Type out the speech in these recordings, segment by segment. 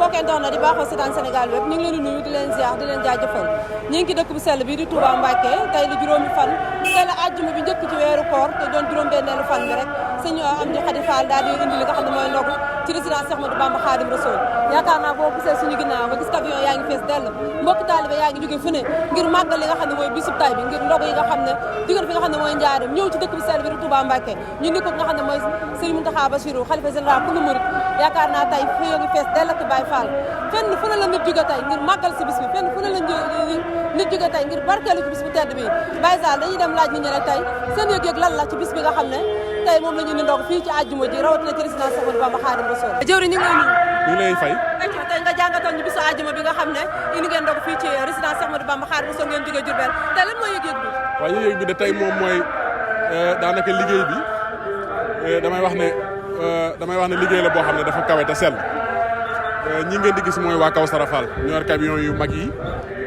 mbokk internet di baaxoo seetaan Sénégal web ñu ngi leen di nuyu di leen ziar di leen jaajëfal ñu ngi ci dëkk bu sell bi di Touba Mbacké tey la juróomi fan tey la àjjuma bi njëkk ci weeru koor te doon juróom-benneelu fan bi rek sëñ Amdy Khady Fall daal di indi li nga xam ne mooy ndogu ci résidence Cheikh Ahmadou Bamba Khadim Rassoul yaakaar naa boo gisee suñu ginnaaw nga gis camion yaa ngi fees dell mbokk taalibe yaa ngi jóge fu ne ngir màggal li nga xam ne mooy bisub tay bi ngir ndogu yi nga xam ne jóge fi nga xam ne mooy njaarim ñëw ci dëkk bu sell bi di Touba Mbacké ñu ni ko nga xam ne mooy Serigne Mountakha Bassirou xalifa général ku murid yaakaar naa tey fi ngi fees dell ak Baye Fall fenn fu ne la nit jóge tey ngir màggal si bis bi fenn fu ne la nit jóge tey ngir barkeelu ci bis bu tedd bi Baye Sall dañuy dem laaj nit ñi rek tey seen yëg-yëg lan la ci bis bi nga xam ne tey moom la ñu ni ndog fii ci àjjuma ji rawatina ci résidence Cheikh Ahmadou Bamba Khadim Rassoul jëwri ñu ngi lay nuyu ñu lay fay tey nga jàngatoon ñu bisu àjjuma bi nga xam ne indi ngeen ndog fii ci résidence Cheikh Ahmadou Bamba Khadim Rassoul ngeen jóge Diourbel tey lan mooy yëg-yëg bi waaw yëg-yëg bi de tey moom mooy daanaka liggéey bi damay wax ne liggéey la boo xam ne dafa kawe te sell ñi ngeen di gis mooy waa Kawsara Fall ñoo yor camion yu mag yi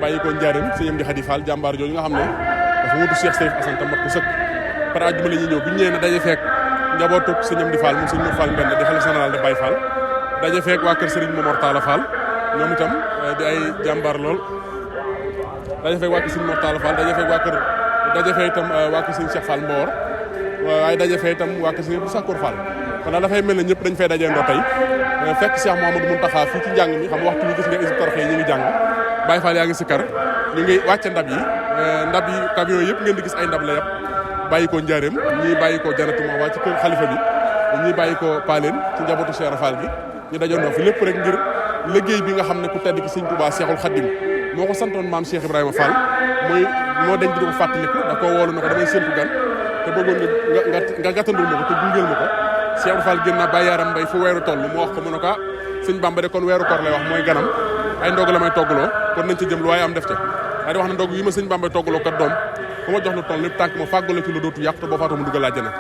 bàyyi ko njaarim sëñ Amdy Khady Fall jàmbaar jooju nga xam ne dafa wutu Cheikh Seif Assane tam mat ko sëkk par àjjuma la ñuy ñëw bu ñu ñëwee ne daje fekk njabootu sëñ Amdy Fall moom sëñ Mour Fall Mbène di xalifa général de Baye Fall daje fekk waa kër Serigne Momar Talla Fall ñoom itam di ay jàmbaar lool daje fekk waa kër Serigne Momar Talla Fall daje fekk itam waa kër Serigne Cheikh Fall Mbawar waaye daje fekk itam waa kër Serigne Abdou Sakkour Fall kon daal dafay mel ne ñëpp dañ fay dajee ndoo tey fekk Cheikh Mouhamadou Mountakha fii ci njàng mi xam waxtu bi gis nga Hizbut Tarqiyyah ñu ngi jàng Baye Fall yaa ngi sikkar ñu ngi wàcce ndab yi camion yëpp ngeen di gis ay ndab la yëpp bàyyi ko njaareem ñii bàyyi ko janatu ma waa ci kër xalifa bi ñii bàyyi ko Paleen ci njabootu Cheikh Fall bi ñu dajandoo fi lépp rek ngir liggéey bi nga xam ne ku tedd ki Sëñ Touba Cheikhul Khadim moo ko santoon maam Cheikh Ibrahima Fall moo denc di ko fàttaliku da koo woolu na ko damay séntu gan te bëggoon nga gàttandul ma ko te gungeel ma ko Cheikh Fall génn na Baye Yaram Mbay fu weeru toll mu wax ko mu ne ko sëñ Bamba de kon weeru koor lay wax mooy ganam ay ndog la may toggaloo kon nañ ci jëm lu waaye am def ca daa di wax ne ndog yi ma sëñ Bamba toggaloo kat doom ku ma jox lu toll lépp tànk ma fàggale ci lu dootu yàq te boo faatoo mu dugal àjjana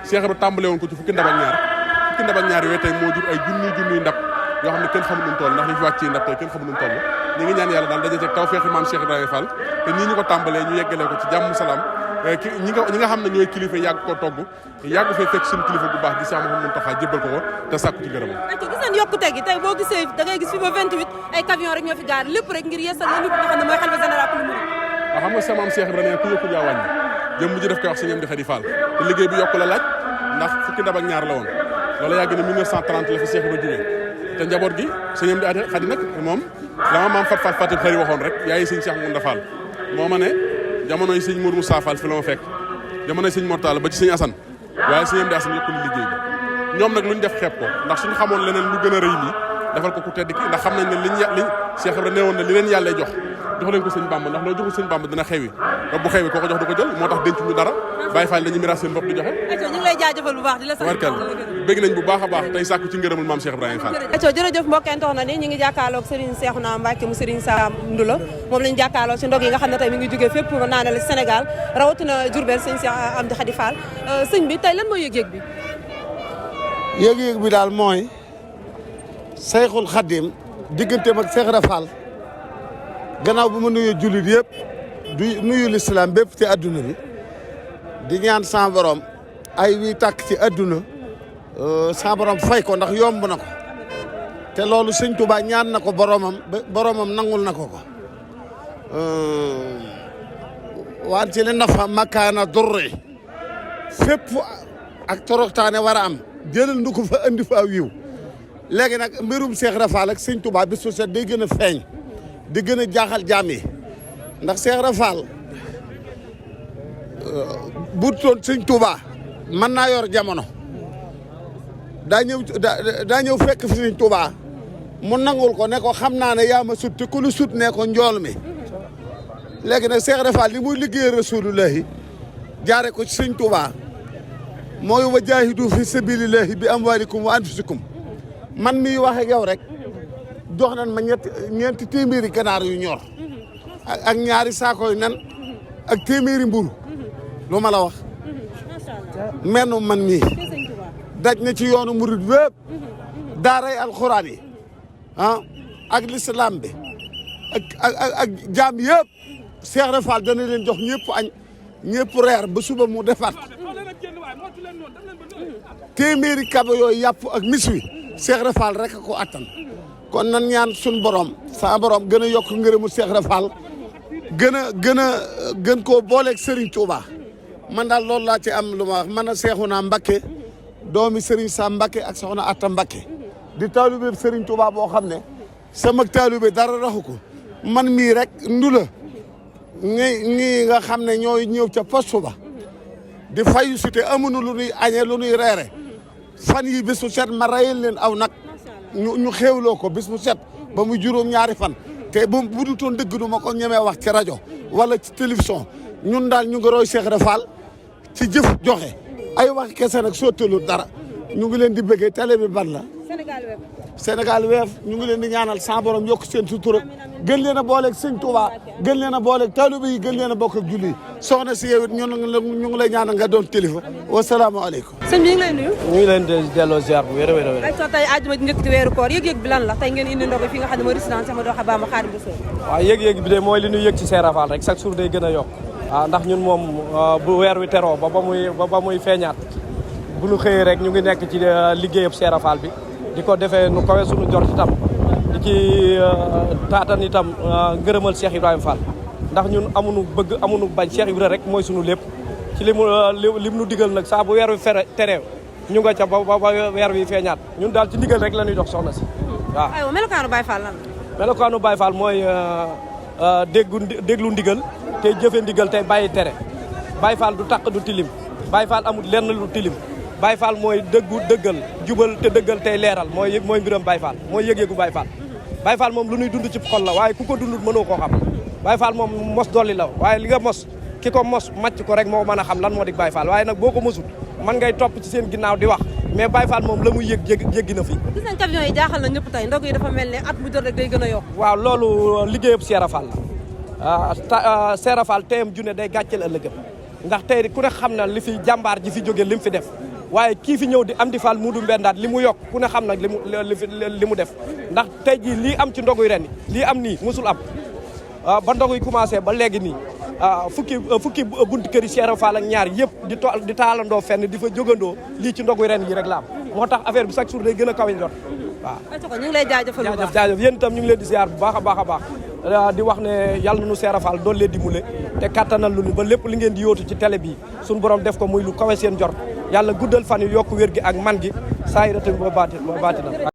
Cheikh Ibra tàmbale woon ko ci fukki ndab ak ñaar yooyu tey moo jur ay junniy ndab yoo xam ne kenn xamul nu mu toll ndax liñ fi wàcc ci ndab tey kenn xamul nu mu toll ñu ngi ñaan yàlla daal daje ci taw feexi maam Cheikh Ibrahima Fall te nii ñu ko tàmbalee ñu yeggalee ko ci jàmm salaam ñi nga xam ne ñooy kilifa yàgg ko togg yàgg fee fekk suñu kilifa bu baax di Cheikh Mouhamadou Mountakha jébbal ko te sàkku ci gërëmam gis nañ yokkute gi tey boo gisee da ngay gis fi ba 28 ay camion rek ñoo fi gaar lépp rek ngir yeesal la nit nga xam ne mooy xalifa général ku murid waaw xam nga sa maam Cheikh Ibrahima ku yokku yaa wàññi jëm mujj def koy wax sëñ Amdy Khady Fall te liggéey bi yokku la laaj ndax fukki ndab ak ñaar la woon loolu yàgg na 1930 la fi Cheikh Ibrahima jógee te njaboot gi sëñ Amdy Khady nag moom dama maam Fatim Khary waxoon rek yaayi sëñ Cheikh Mounda Fall moo ma ne jamonoy sëñ Mour Moussa Fall fi la ma fekk jamonoy sëñ Mortala ba ci sëñ Assane waaye sëñ Amdy Assane yokku na liggéey bi ñoom nag luñ def xeeb ko ndax suñu xamoon leneen lu gën a rëy lii defal ko ku tedd ki ndax xam nañ ne liñ Cheikh Ibrahima neewoon na li leen yàlla jox jox leen ko sëñ Bamba ndax loo joxul sëñ Bamba dina xewi te bu xewi koo ko jox du ko jël moo tax denc ñu dara Baye Fall dañuy miraas seen bopp di joxe ñu ngi lay jaajëfal bu baax di la sant warkal bëgg nañ bu baax a baax tey sàkku ci ngërëmul maam Cheikh Ibrahima Fall jërëjëf mbokk internet ni ñu ngi jàkkaarloog Serigne Cheikhouna Mbacké mu Serigne Sam Ndoulo moom lañu jàkkaarloog ci ndog yi nga xam ne tey mi ngi jógee fépp naanal Sénégal rawatina Diourbel sëñ Cheikh Amdy Khady Fall sëñ bi tey lan mooy yëg-yëg bi yëg-yëg bi daal mooy Cheikhul Khadim digganteem ak Cheikh Ibra Fall gannaaw bu ma nuyoo jullit yëpp du nuyu lislaam bépp ci adduna bi di ñaan sa borom ay wi tàkk ci adduna sa borom fay ko ndax yomb na ko te loolu sëñ Touba ñaan na ko boromam nangul na ko waan ci le nafa makkaana durri fépp ak toroxtaane war a am jëlal ndu ko fa andi fa aw yiw léegi nag mbirum Cheikh Ibra Fall ak sëñ Touba bis su set day gën a feeñ di gën a jaaxal jaam yi ndax Cheikh Ibra Fall bu toon sëñ Touba mën naa yor jamono daa ñëw fekk fi sëñ Touba mu nangul ko ne ko xam naa ne yaa ma sut te ku lu sut ne ko njool mi léegi nag Cheikh Ibra Fall li muy liggéey rasulullahi jaare ko ci sëñ Touba mooy wa jaahidu fi sabilillahi bi amwalikum wa anfusikum man miy wax ak yow rek jox nañ ma ñeenti téeméeri ganaar yu ñor ak ñaari saako yu nen ak téeméeri mburu lu ma la wax menn man mii daj na ci yoonu murid wépp daaray alxuraan yi ak lislaam bi ak jaam yëpp Cheikh Ibra Fall dana leen jox ñëpp añ ñëpp reer ba suba mu defaat téeméeri kaba yooyu yàpp ak mis wi Cheikh Ibra Fall rek a ko attan kon nan ñaan suñ borom sa borom gën a yokk ngërëmu Cheikh Ibra Fall gën koo booleeg Serigne Touba man daal loolu laa ci am lu ma wax man a Seexuna Mbakke doomi Serigne Sam Mbakke ak soxna Atta Mbakke di taalibe Serigne Touba boo xam ne sama taalibe dara raxu ko man mii rek ndula ñi nga xam ne ñooy ñëw ca poste ba di fayu si te amuñu lu nuy añee lu nuy reere fan yi bis bu set ma rayal leen aw nag ñu xéewloo ko bis bu set ba mu juróom-ñaari fan te bu du toon dëgg du ma ko ñemee wax ci rajo wala ci télévision ñun daal ñu ngi roy Cheikh Ibra Fall ci jëf joxe ay wax kese nag sottalu dara ñu ngi leen di bëggee télé bi ban la Sénégal Web ñu ngi leen di ñaanal sa borom yokk seen sutura gën leen a booleeg sëñ Touba gën leen a booleeg taalibe yi gën leen a bokk ak julli soxna si yow it ñu ngi lay ñaanal nga doon kilifa wasalaamaaleykum. sëñ bi ñu ngi lay nuyu. ñu ngi leen di delloo ziar bu wér a wér a wér. ay soo tey àjjuma njëkk ci weeru koor yëg-yëg bi lan la tey ngeen indi ndogu fi nga xam ne mooy résidence Amadou Bamba Khadimou Rassoul. waaw yëg-yëg bi de mooy li ñu yëg ci Cheikh Ibra Fall rek chaque jour day gën a yokk. waaw ndax ñun moom bu weer wi teroo ba muy feeñaat bu ñu xëyee rek ñu ngi nekk ci liggéeyab Cheikh Ibra Fall bi di ko defee nu kawe suñu jort itam di ci taatan itam ngërëmal Cheikh Ibrahima Fall ndax ñun amuñu bëgg amuñu bañ Cheikh Ibra rek mooy suñu lépp ci li mu digal nag saa bu weer wi tereew ñu nga ca ba weer wi feeñaat ñun daal ci ndigal rek la ñuy dox soxna si waaw. aywa melokaanu Baye Fall lan la. melokaanu Baye Fall mooy déglu ndigal tey jëfe ndigal tey bàyyi tere Baye Fall du taq du tilim Baye Fall amul lenn lu tilim Baye Fall mooy dëggal jubal te dëggal tey leeral mooy mbiram Baye Fall mooy yëg-yëgu Baye Fall Baye Fall moom lu ñuy dund ci xol la waaye ku ko dundul mënoo koo xam Baye Fall moom mos dolli la waaye li nga mos ki ko mos màcc ko rek moo mën a xam lan moo di Baye Fall waaye nag boo ko mosut man ngay topp ci seen ginnaaw di wax mais Baye Fall moom la muy yëg jéggi na fi. gis nañ camion yi jaaxal na ñëpp tey ndog yi dafa mel ne at mu jot rek day gën a yokk. waaw loolu liggéeyub Cheikh Ibra Fall la Cheikh Ibra Fall teyam junne day gàcceel ëllëgëm ndax tey ku ne xam na li fi jàmbaar ji fi jóge li mu fi def waaye kii fi ñëw di Amdi Fall Muudu Mbendaat li mu yokk ku ne xam nag li mu def ndax tey jii lii am ci ndoguy ren lii am nii musul am ba ndoguy commencé ba léegi nii fukki buntu kër yi Cheikh Ibra Fall ak ñaar yëpp di taalandoo fenn di fa jógandoo lii ci ndoguy ren yi rek la am moo tax affaire bi chaque jour day gën a kawe njot waaw. ñu ngi lay jaajëfal bu baax jaajëf yéen itam ñu ngi leen di ziar bu baax a baax a baax di wax ne yàlla na nu Cheikh Ibra Fall doon leen dimbale te kattanal lu ba lépp li ngeen di yóotu ci télé bi suñu borom def ko muy lu kawe seen jort yàlla guddal fan yi yokk wér gi ak man gi saa yi ba baatina la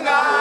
nga